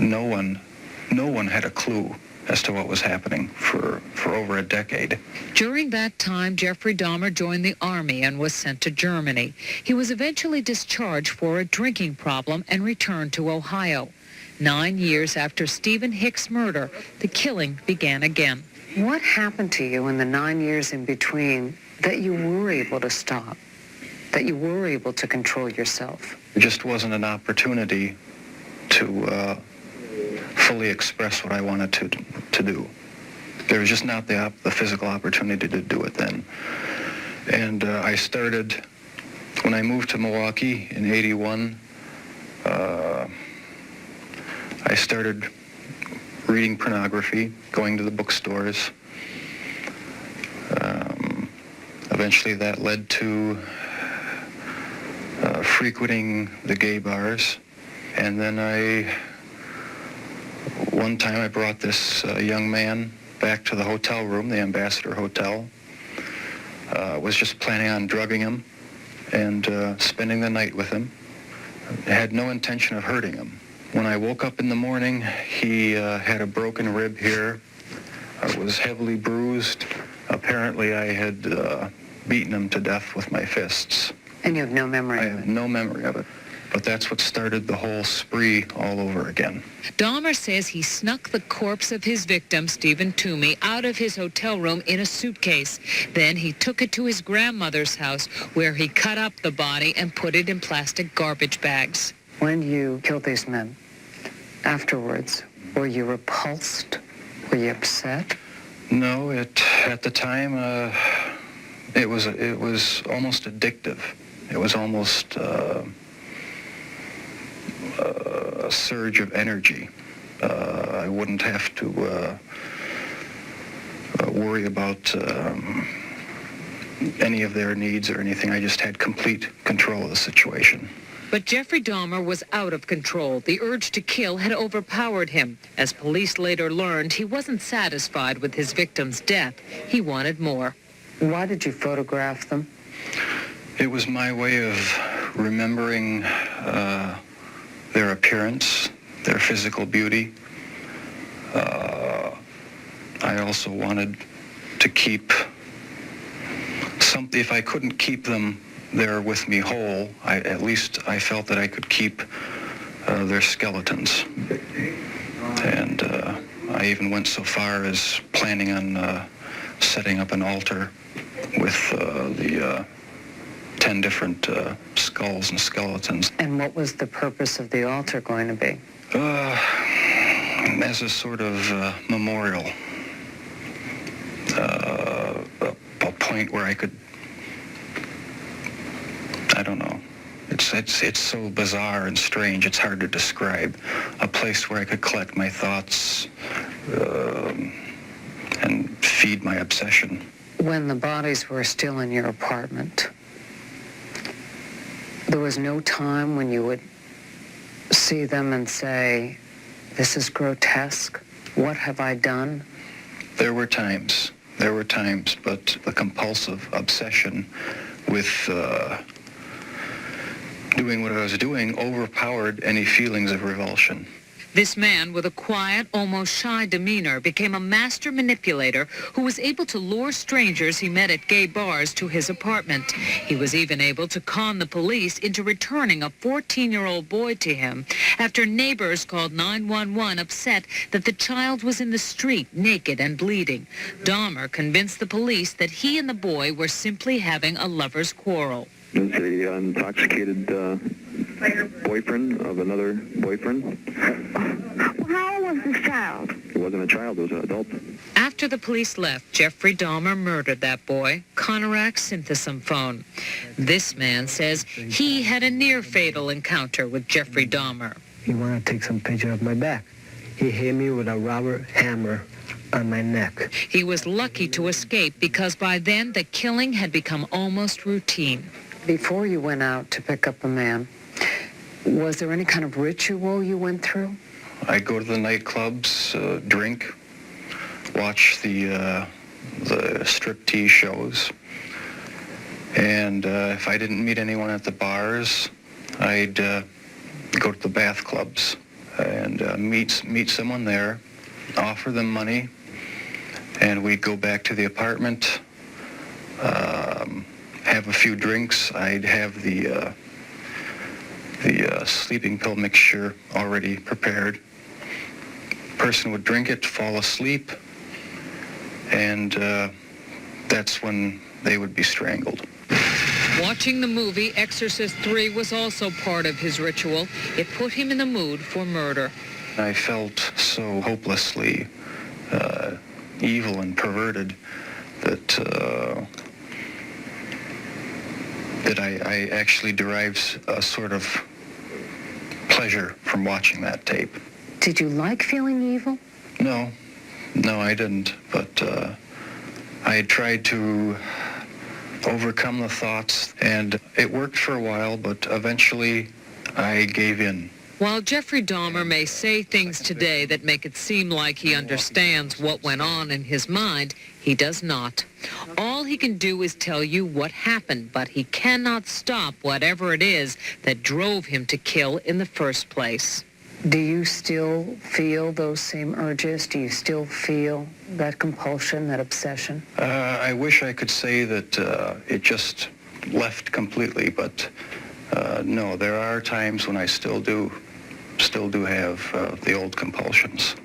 no one had a clue as to what was happening for over a decade. During that time, Jeffrey Dahmer joined the Army and was sent to Germany. He was eventually discharged for a drinking problem and returned to Ohio. 9 years after Stephen Hicks' murder, the killing began again. What happened to you in the 9 years in between that you were able to stop, that you were able to control yourself? There just wasn't an opportunity to fully express what I wanted to do. There was just not the physical opportunity to do it then. And I started, when I moved to Milwaukee in '81, I started reading pornography, going to the bookstores. Eventually that led to frequenting the gay bars. And then one time I brought this young man back to the hotel room, the Ambassador Hotel. Was just planning on drugging him and spending the night with him. I had no intention of hurting him. When I woke up in the morning, he had a broken rib here. I was heavily bruised. Apparently I had beaten him to death with my fists. And you have no memory of it? I have no memory of it. But that's what started the whole spree all over again. Dahmer says he snuck the corpse of his victim, Stephen Toomey, out of his hotel room in a suitcase. Then he took it to his grandmother's house, where he cut up the body and put it in plastic garbage bags. When you killed these men, afterwards, were you repulsed? Were you upset? No, at the time, it was almost addictive. It was almost a surge of energy. I wouldn't have to worry about any of their needs or anything. I just had complete control of the situation. But Jeffrey Dahmer was out of control. The urge to kill had overpowered him. As police later learned, he wasn't satisfied with his victim's death. He wanted more. Why did you photograph them? It was my way of remembering their appearance, their physical beauty. I also wanted to keep something. If I couldn't keep them there with me whole, at least I felt that I could keep their skeletons. And I even went so far as planning on setting up an altar with the 10 different skulls and skeletons. And what was the purpose of the altar going to be? As a sort of memorial, a point where I could, I don't know, it's so bizarre and strange, it's hard to describe. A place where I could collect my thoughts and feed my obsession. When the bodies were still in your apartment, there was no time when you would see them and say, this is grotesque, what have I done? There were times, but the compulsive obsession with doing what I was doing overpowered any feelings of revulsion. This man with a quiet, almost shy demeanor became a master manipulator who was able to lure strangers he met at gay bars to his apartment. He was even able to con the police into returning a 14-year-old boy to him after neighbors called 911 upset that the child was in the street naked and bleeding. Dahmer convinced the police that he and the boy were simply having a lover's quarrel. It was an intoxicated boyfriend of another boyfriend. How old was this child? It wasn't a child, it was an adult. After the police left, Jeffrey Dahmer murdered that boy, Conorak Synthesomphone. This man says he had a near-fatal encounter with Jeffrey Dahmer. He wanted to take some picture of my back. He hit me with a rubber hammer on my neck. He was lucky to escape because by then the killing had become almost routine. Before you went out to pick up a man, was there any kind of ritual you went through? I'd go to the nightclubs, drink, watch the striptease shows, and if I didn't meet anyone at the bars, I'd go to the bath clubs and meet someone there, offer them money, and we'd go back to the apartment, have a few drinks. I'd have the sleeping pill mixture already prepared. Person would drink it, fall asleep, and that's when they would be strangled. Watching the movie Exorcist 3 was also part of his ritual. It put him in the mood for murder. I felt so hopelessly evil and perverted that I actually derived a sort of pleasure from watching that tape. Did you like feeling evil? No, I didn't. But I had tried to overcome the thoughts, and it worked for a while, but eventually I gave in. While Jeffrey Dahmer may say things today that make it seem like he understands what went on in his mind, he does not. All he can do is tell you what happened, but he cannot stop whatever it is that drove him to kill in the first place. Do you still feel those same urges? Do you still feel that compulsion, that obsession? I wish I could say that it just left completely, but no, there are times when I still do have the old compulsions.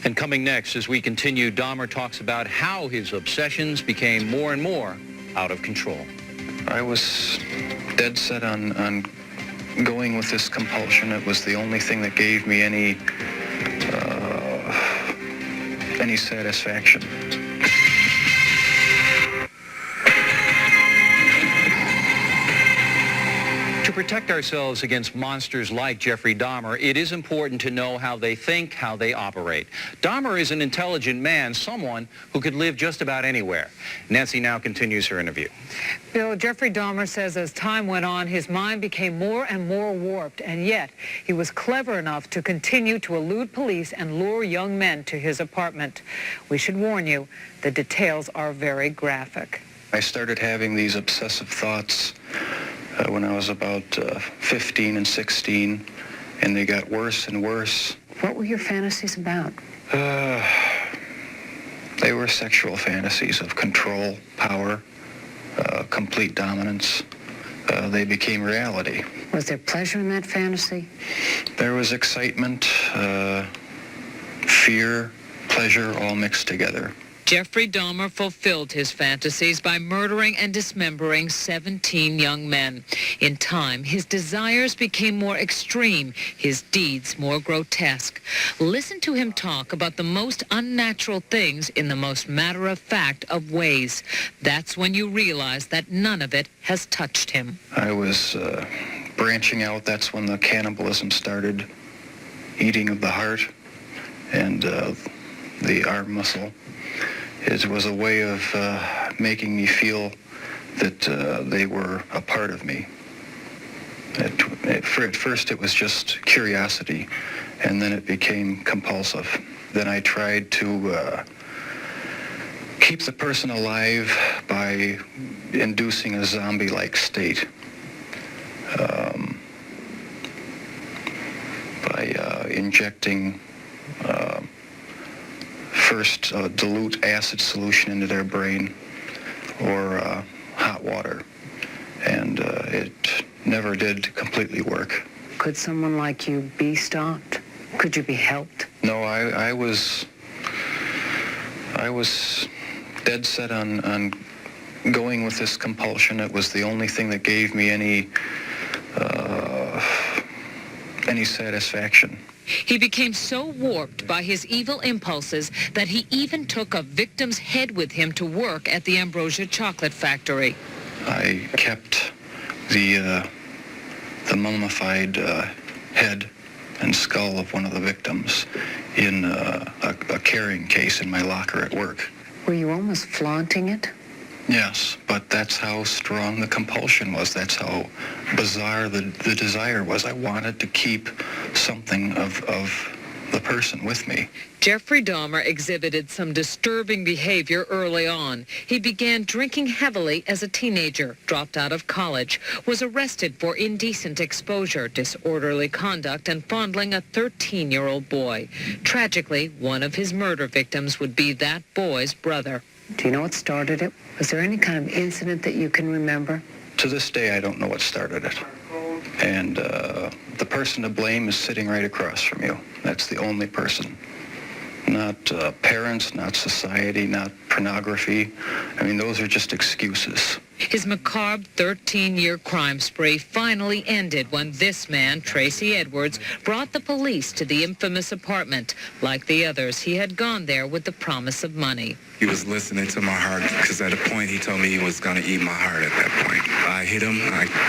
And coming next, as we continue, Dahmer talks about how his obsessions became more and more out of control. I was dead set on going with this compulsion. It was the only thing that gave me any satisfaction. To protect ourselves against monsters like Jeffrey Dahmer, it is important to know how they think, how they operate. Dahmer is an intelligent man, someone who could live just about anywhere. Nancy now continues her interview. Bill, Jeffrey Dahmer says as time went on, his mind became more and more warped, and yet he was clever enough to continue to elude police and lure young men to his apartment. We should warn you, the details are very graphic. I started having these obsessive thoughts when I was about 15 and 16, and they got worse and worse. What were your fantasies about? They were sexual fantasies of control, power, complete dominance. They became reality. Was there pleasure in that fantasy? There was excitement, fear, pleasure, all mixed together. Jeffrey Dahmer fulfilled his fantasies by murdering and dismembering 17 young men. In time, his desires became more extreme, his deeds more grotesque. Listen to him talk about the most unnatural things in the most matter-of-fact of ways. That's when you realize that none of it has touched him. I was branching out. That's when the cannibalism started, eating of the heart and the arm muscle. It was a way of making me feel that they were a part of me. At first it was just curiosity, and then it became compulsive. Then I tried to keep the person alive by inducing a zombie-like state. By injecting first dilute acid solution into their brain or hot water, and it never did completely work. Could someone like you be stopped? Could you be helped? No, I was dead set on going with this compulsion. It was the only thing that gave me any satisfaction. He became so warped by his evil impulses that he even took a victim's head with him to work at the Ambrosia chocolate factory. I kept the mummified head and skull of one of the victims in a carrying case in my locker at work. Were you almost flaunting it? Yes, but that's how strong the compulsion was. That's how bizarre the desire was. I wanted to keep something of the person with me. Jeffrey Dahmer exhibited some disturbing behavior early on. He began drinking heavily as a teenager, dropped out of college, was arrested for indecent exposure, disorderly conduct, and fondling a 13-year-old boy. Tragically, one of his murder victims would be that boy's brother. Do you know what started it? Was there any kind of incident that you can remember? To this day, I don't know what started it. And the person to blame is sitting right across from you. That's the only person. Not parents, not society, not pornography. I mean, those are just excuses. His macabre 13-year crime spree finally ended when this man, Tracy Edwards, brought the police to the infamous apartment. Like the others, he had gone there with the promise of money. He was listening to my heart because at a point he told me he was going to eat my heart at that point. I hit him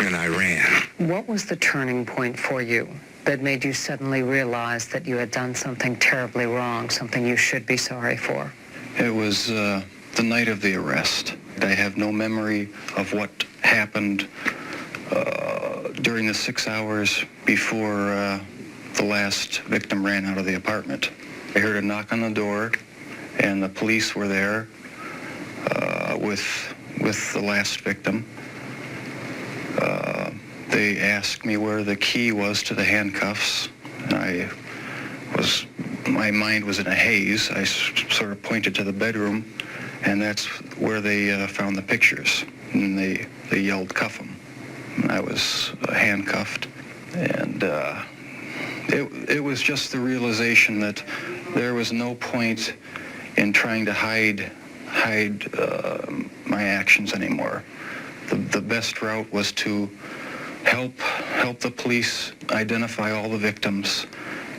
and I ran. What was the turning point for you that made you suddenly realize that you had done something terribly wrong, something you should be sorry for? It was the night of the arrest. I have no memory of what happened during the 6 hours before the last victim ran out of the apartment. I heard a knock on the door, and the police were there with the last victim. They asked me where the key was to the handcuffs. My mind was in a haze. I sort of pointed to the bedroom, and that's where they found the pictures. And they yelled, "Cuff him." And I was handcuffed, and it was just the realization that there was no point in trying to hide my actions anymore. The best route was to help the police identify all the victims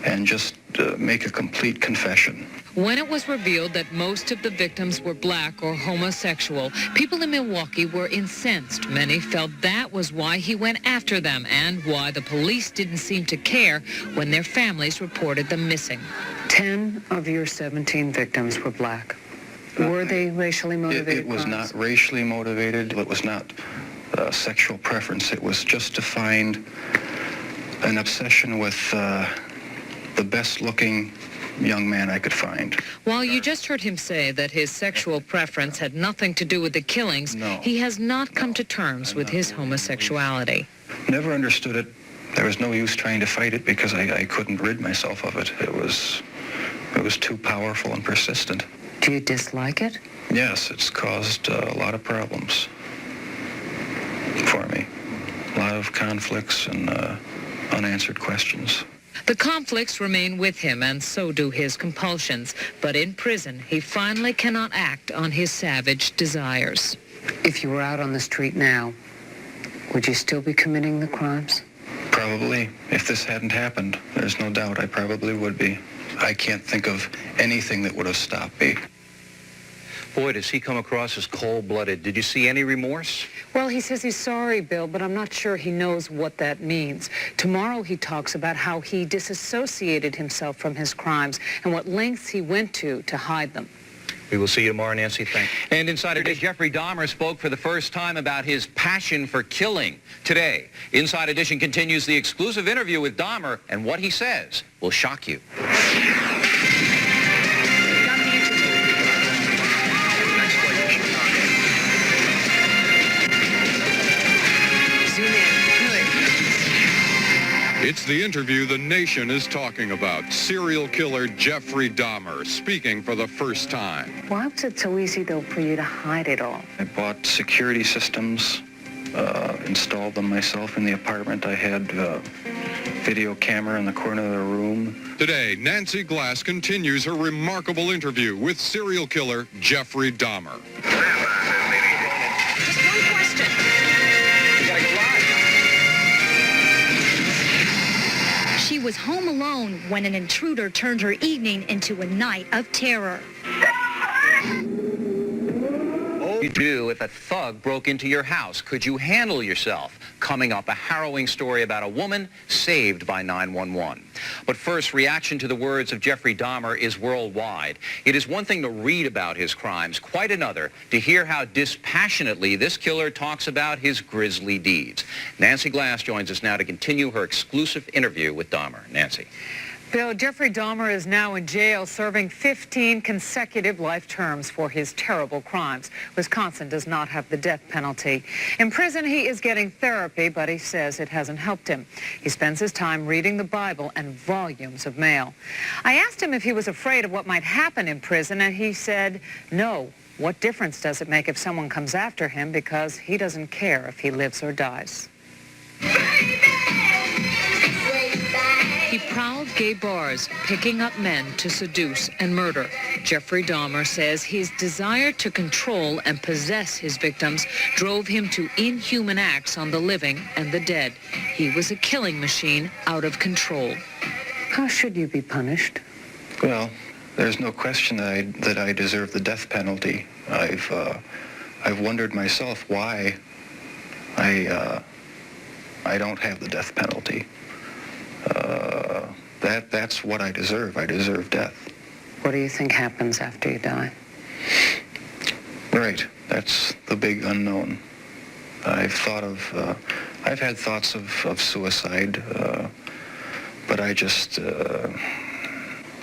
and just make a complete confession. When it was revealed that most of the victims were black or homosexual, people in Milwaukee were incensed. Many felt that was why he went after them and why the police didn't seem to care when their families reported them missing. 10 of your 17 victims were black. Were they racially motivated? It was crimes? not racially motivated. It was not sexual preference. It was just to find an obsession with the best-looking young man I could find. While you just heard him say that his sexual preference had nothing to do with the killings, No. he has not come to terms with his homosexuality. Never understood it. There was no use trying to fight it because I couldn't rid myself of it. It was too powerful and persistent. Do you dislike it? Yes, it's caused a lot of problems for me. A lot of conflicts and unanswered questions. The conflicts remain with him, and so do his compulsions. But in prison, he finally cannot act on his savage desires. If you were out on the street now, would you still be committing the crimes? Probably. If this hadn't happened, there's no doubt I probably would be. I can't think of anything that would have stopped me. Boy, does he come across as cold-blooded. Did you see any remorse? Well, he says he's sorry, Bill, but I'm not sure he knows what that means. Tomorrow he talks about how he disassociated himself from his crimes and what lengths he went to hide them. We will see you tomorrow, Nancy. Thank you. And Inside Edition, Jeffrey Dahmer spoke for the first time about his passion for killing. Today, Inside Edition continues the exclusive interview with Dahmer, and what he says will shock you. It's the interview the nation is talking about. Serial killer Jeffrey Dahmer speaking for the first time. Why was it so easy, though, for you to hide it all? I bought security systems, installed them myself in the apartment. I had a video camera in the corner of the room. Today, Nancy Glass continues her remarkable interview with serial killer Jeffrey Dahmer. Just one question. You gotta get live. She was home alone when an intruder turned her evening into a night of terror. What would you do if a thug broke into your house? Could you handle yourself? Coming up, a harrowing story about a woman saved by 911. But first, reaction to the words of Jeffrey Dahmer is worldwide. It is one thing to read about his crimes, quite another to hear how dispassionately this killer talks about his grisly deeds. Nancy Glass joins us now to continue her exclusive interview with Dahmer. Nancy. Bill, Jeffrey Dahmer is now in jail serving 15 consecutive life terms for his terrible crimes. Wisconsin does not have the death penalty. In prison, he is getting therapy, but he says it hasn't helped him. He spends his time reading the Bible and volumes of mail. I asked him if he was afraid of what might happen in prison, and he said, no. What difference does it make if someone comes after him, because he doesn't care if he lives or dies. He prowled gay bars, picking up men to seduce and murder. Jeffrey Dahmer says his desire to control and possess his victims drove him to inhuman acts on the living and the dead. He was a killing machine out of control. How should you be punished? Well, there's no question that I deserve the death penalty. I've wondered myself why I don't have the death penalty. That's what I deserve. I deserve death. What do you think happens after you die? Right. That's the big unknown. I've had thoughts of suicide, but I just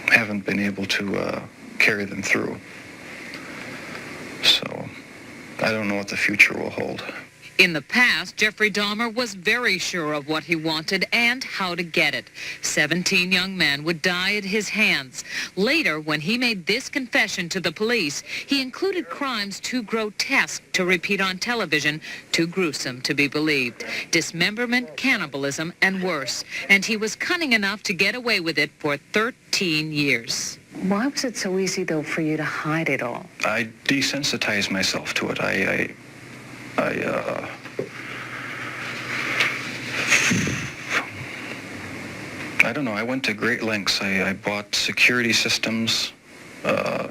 haven't been able to carry them through. So I don't know what the future will hold. In the past, Jeffrey Dahmer was very sure of what he wanted and how to get it. 17 young men would die at his hands. Later, when he made this confession to the police, he included crimes too grotesque to repeat on television, too gruesome to be believed. Dismemberment, cannibalism, and worse. And he was cunning enough to get away with it for 13 years. Why was it so easy, though, for you to hide it all? I desensitized myself to it. I don't know. I went to great lengths. I bought security systems,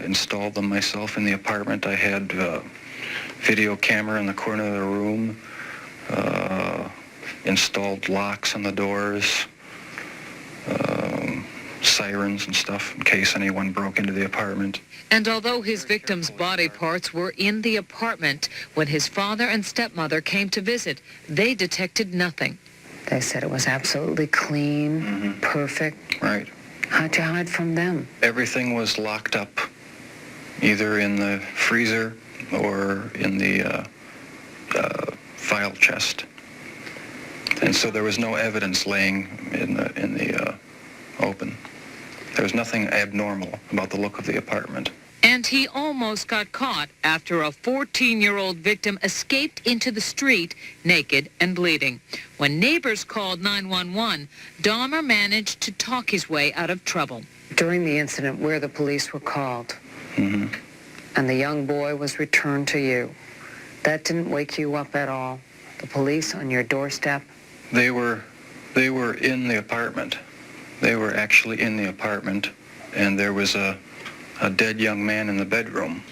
installed them myself in the apartment. I had a video camera in the corner of the room, installed locks on the doors, sirens and stuff in case anyone broke into the apartment. And although his victims' body parts were in the apartment, when his father and stepmother came to visit, they detected nothing. They said it was absolutely clean, perfect. Right. How'd you hide from them? Everything was locked up, either in the freezer or in the file chest. And so there was no evidence laying in the open. There was nothing abnormal about the look of the apartment. And he almost got caught after a 14-year-old victim escaped into the street naked and bleeding. When neighbors called 911, Dahmer managed to talk his way out of trouble. During the incident where the police were called, and the young boy was returned to you, that didn't wake you up at all? The police on your doorstep? They were in the apartment. They were actually in the apartment, and there was a dead young man in the bedroom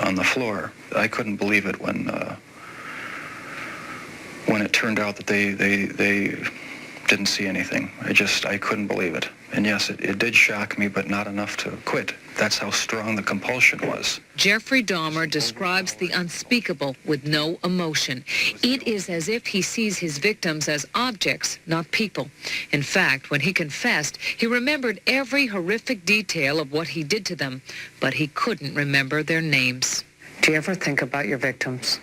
on the floor. I couldn't believe it when it turned out that they didn't see anything. I couldn't believe it. And yes, it did shock me, but not enough to quit. That's how strong the compulsion was. Jeffrey Dahmer describes the unspeakable with no emotion. It is as if he sees his victims as objects, not people. In fact, when he confessed, he remembered every horrific detail of what he did to them, but he couldn't remember their names. Do you ever think about your victims?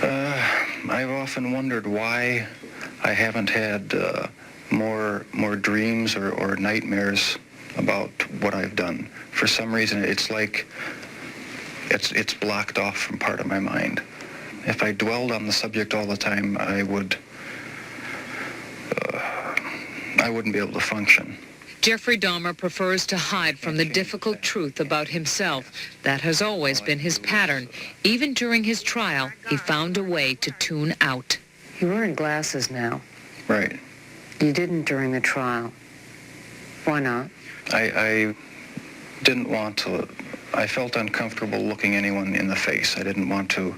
I've often wondered why I haven't had more dreams or nightmares about what I've done. For some reason, it's like it's blocked off from part of my mind. If I dwelled on the subject all the time, I wouldn't be able to function. Jeffrey Dahmer prefers to hide from the difficult truth about himself. That has always been his pattern. Even during his trial, he found a way to tune out. You're wearing glasses now. Right. You didn't during the trial. Why not? I didn't want to. I felt uncomfortable looking anyone in the face. I didn't want to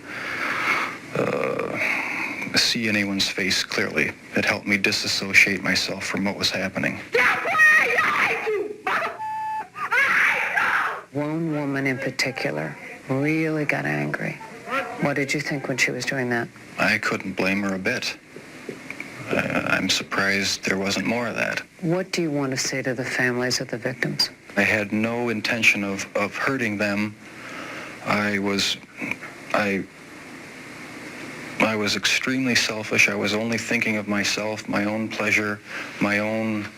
see anyone's face clearly. It helped me disassociate myself from what was happening. One woman in particular really got angry. What did you think when she was doing that? I couldn't blame her a bit. I I'm surprised there wasn't more of that. What do you want to say to the families of the victims? I had no intention of hurting them. I was extremely selfish. I was only thinking of myself, my own pleasure, my own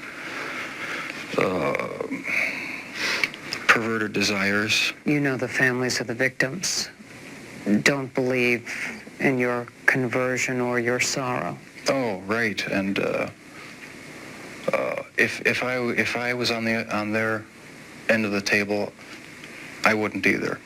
perverted desires. You know the families of the victims don't believe in your conversion or your sorrow. Oh, right. And if I was on their end of the table, I wouldn't either.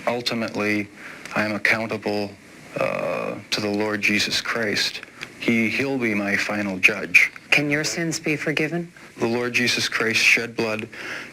Ultimately, I'm accountable to the Lord Jesus Christ. He'll be my final judge. Can your sins be forgiven? The Lord Jesus Christ's shed blood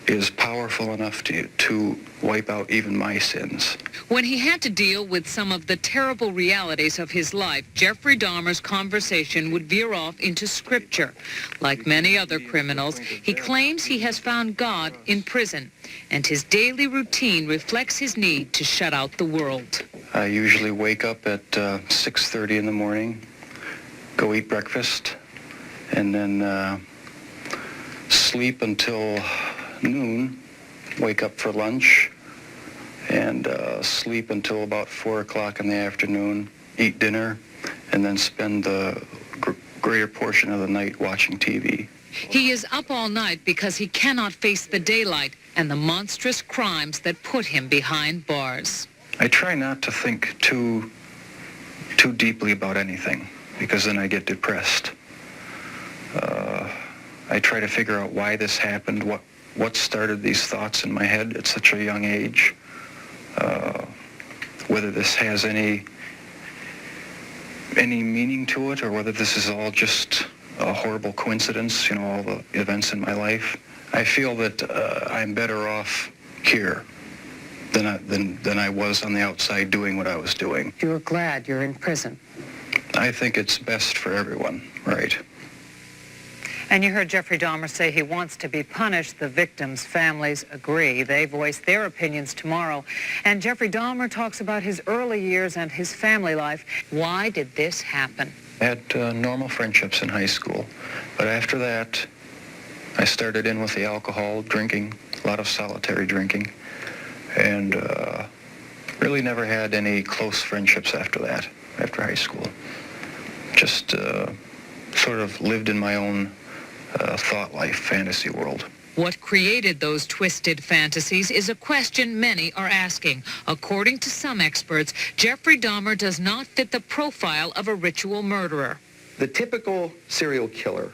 is powerful enough to wipe out even my sins. When he had to deal with some of the terrible realities of his life, Jeffrey Dahmer's conversation would veer off into scripture. Like many other criminals, he claims he has found God in prison, and his daily routine reflects his need to shut out the world. I usually wake up at 6:30 in the morning, go eat breakfast, and then sleep until noon, wake up for lunch, and sleep until about 4 o'clock in the afternoon, eat dinner, and then spend the greater portion of the night watching TV. He is up all night because he cannot face the daylight and the monstrous crimes that put him behind bars. I try not to think too deeply about anything, because then I get depressed. I try to figure out why this happened, what started these thoughts in my head at such a young age, whether this has any meaning to it, or whether this is all just a horrible coincidence, all the events in my life. I feel that I'm better off here than I was on the outside doing what I was doing. You're glad you're in prison. I think it's best for everyone, right? And you heard Jeffrey Dahmer say he wants to be punished. The victims' families agree. They voice their opinions tomorrow. And Jeffrey Dahmer talks about his early years and his family life. Why did this happen? I had normal friendships in high school, but after that, I started in with the alcohol, drinking, a lot of solitary drinking, and really never had any close friendships after that, after high school. Just sort of lived in my own thought life, fantasy world. What created those twisted fantasies is a question many are asking. According to some experts, Jeffrey Dahmer does not fit the profile of a ritual murderer. The typical serial killer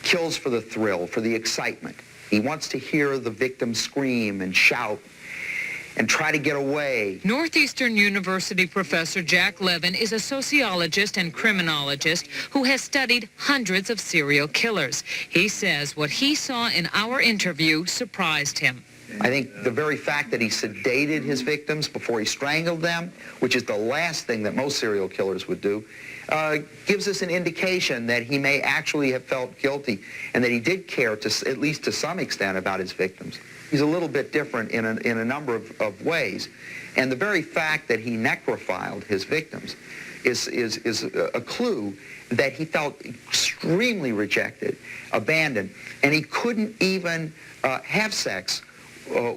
kills for the thrill, for the excitement. He wants to hear the victim scream and shout and try to get away. Northeastern University professor Jack Levin is a sociologist and criminologist who has studied hundreds of serial killers. He says what he saw in our interview surprised him. I think the very fact that he sedated his victims before he strangled them, which is the last thing that most serial killers would do, gives us an indication that he may actually have felt guilty and that he did care, at least to some extent, about his victims. He's a little bit different in a number of ways. And the very fact that he necrophiled his victims is a clue that he felt extremely rejected, abandoned, and he couldn't even have sex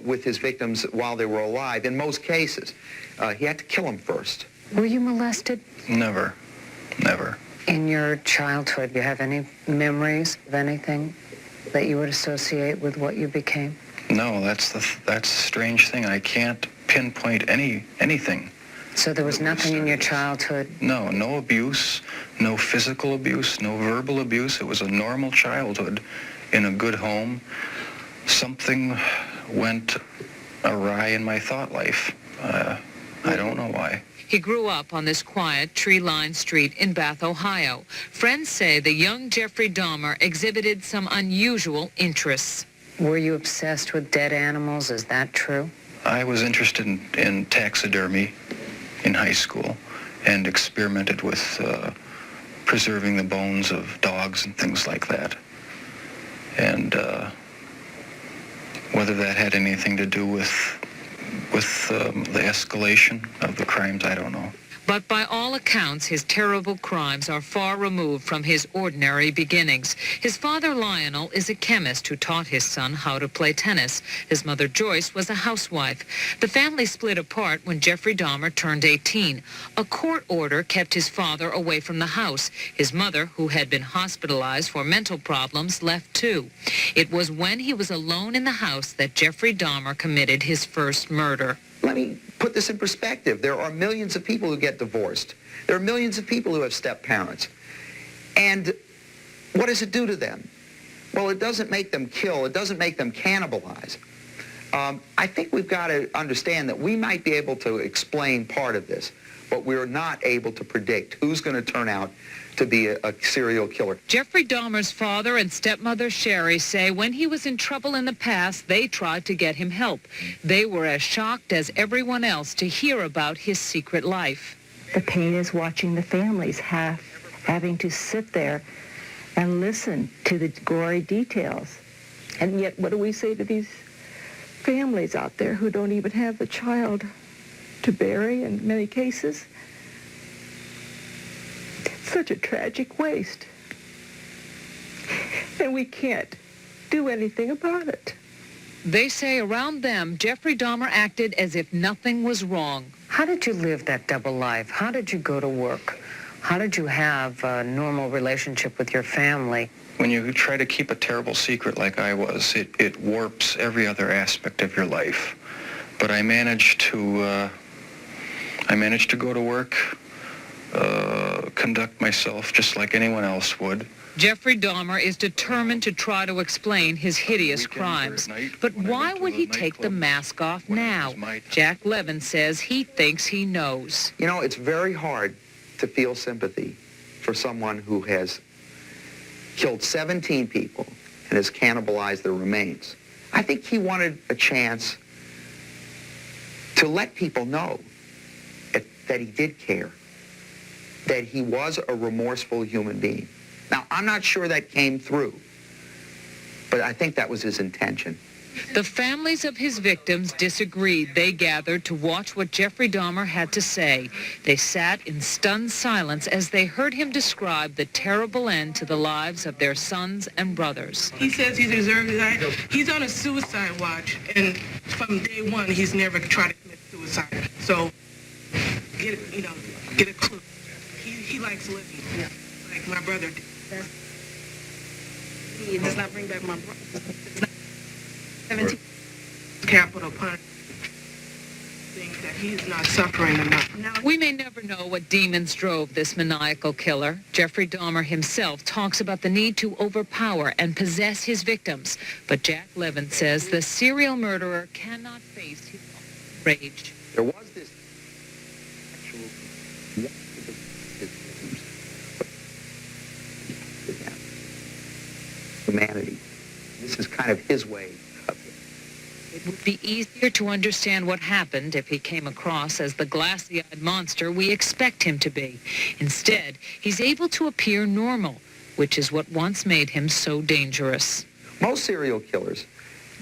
with his victims while they were alive in most cases. He had to kill them first. Were you molested? Never. Never. In your childhood, do you have any memories of anything that you would associate with what you became? No, that's the strange thing. I can't pinpoint anything. So there was nothing in your childhood? No abuse, no physical abuse, no verbal abuse. It was a normal childhood in a good home. Something went awry in my thought life. I don't know why. He grew up on this quiet, tree-lined street in Bath, Ohio. Friends say the young Jeffrey Dahmer exhibited some unusual interests. Were you obsessed with dead animals? Is that true? I was interested in taxidermy in high school and experimented with preserving the bones of dogs and things like that. And whether that had anything to do with the escalation of the crimes, I don't know. But by all accounts, his terrible crimes are far removed from his ordinary beginnings. His father, Lionel, is a chemist who taught his son how to play tennis. His mother, Joyce, was a housewife. The family split apart when Jeffrey Dahmer turned 18. A court order kept his father away from the house. His mother, who had been hospitalized for mental problems, left too. It was when he was alone in the house that Jeffrey Dahmer committed his first murder. Let me put this in perspective. There are millions of people who get divorced. There are millions of people who have step-parents. And what does it do to them? Well, it doesn't make them kill. It doesn't make them cannibalize. I think we've got to understand that we might be able to explain part of this, but we're not able to predict who's going to turn out to be a serial killer. Jeffrey Dahmer's father and stepmother Sherry say when he was in trouble in the past, they tried to get him help. They were as shocked as everyone else to hear about his secret life. The pain is watching the families having to sit there and listen to the gory details. And yet, what do we say to these families out there who don't even have the child to bury in many cases? Such a tragic waste. And we can't do anything about it. They say around them, Jeffrey Dahmer acted as if nothing was wrong. How did you live that double life? How did you go to work? How did you have a normal relationship with your family? When you try to keep a terrible secret like I was, it warps every other aspect of your life. But I managed to go to work, conduct myself just like anyone else would. Jeffrey Dahmer is determined to try to explain his hideous crimes. But why would he take the mask off now? Jack Levin says he thinks he knows. You know, it's very hard to feel sympathy for someone who has killed 17 people and has cannibalized their remains. I think he wanted a chance to let people know that he did care, that he was a remorseful human being. Now, I'm not sure that came through, but I think that was his intention. The families of his victims disagreed. They gathered to watch what Jeffrey Dahmer had to say. They sat in stunned silence as they heard him describe the terrible end to the lives of their sons and brothers. He says he's a reserve guy. He's on a suicide watch, and from day one, he's never tried to commit suicide. So, get a clue. He likes living, like my brother did. He does not bring back my brother. It's not 17 capital punishment. Think that he's not suffering enough. We may never know what demons drove this maniacal killer. Jeffrey Dahmer himself talks about the need to overpower and possess his victims. But Jack Levin says the serial murderer cannot face his own rage. There was this humanity. This is kind of his way of it. It would be easier to understand what happened if he came across as the glassy-eyed monster we expect him to be. Instead, he's able to appear normal, which is what once made him so dangerous. Most serial killers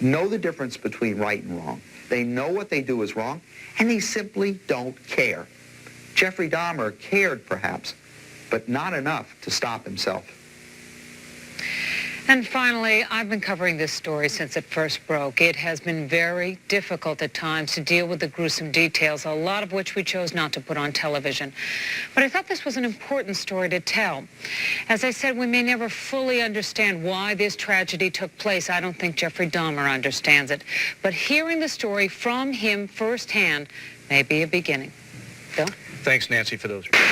know the difference between right and wrong. They know what they do is wrong, and they simply don't care. Jeffrey Dahmer cared, perhaps, but not enough to stop himself. And finally, I've been covering this story since it first broke. It has been very difficult at times to deal with the gruesome details, a lot of which we chose not to put on television. But I thought this was an important story to tell. As I said, we may never fully understand why this tragedy took place. I don't think Jeffrey Dahmer understands it. But hearing the story from him firsthand may be a beginning. Bill? Thanks, Nancy, for those reports.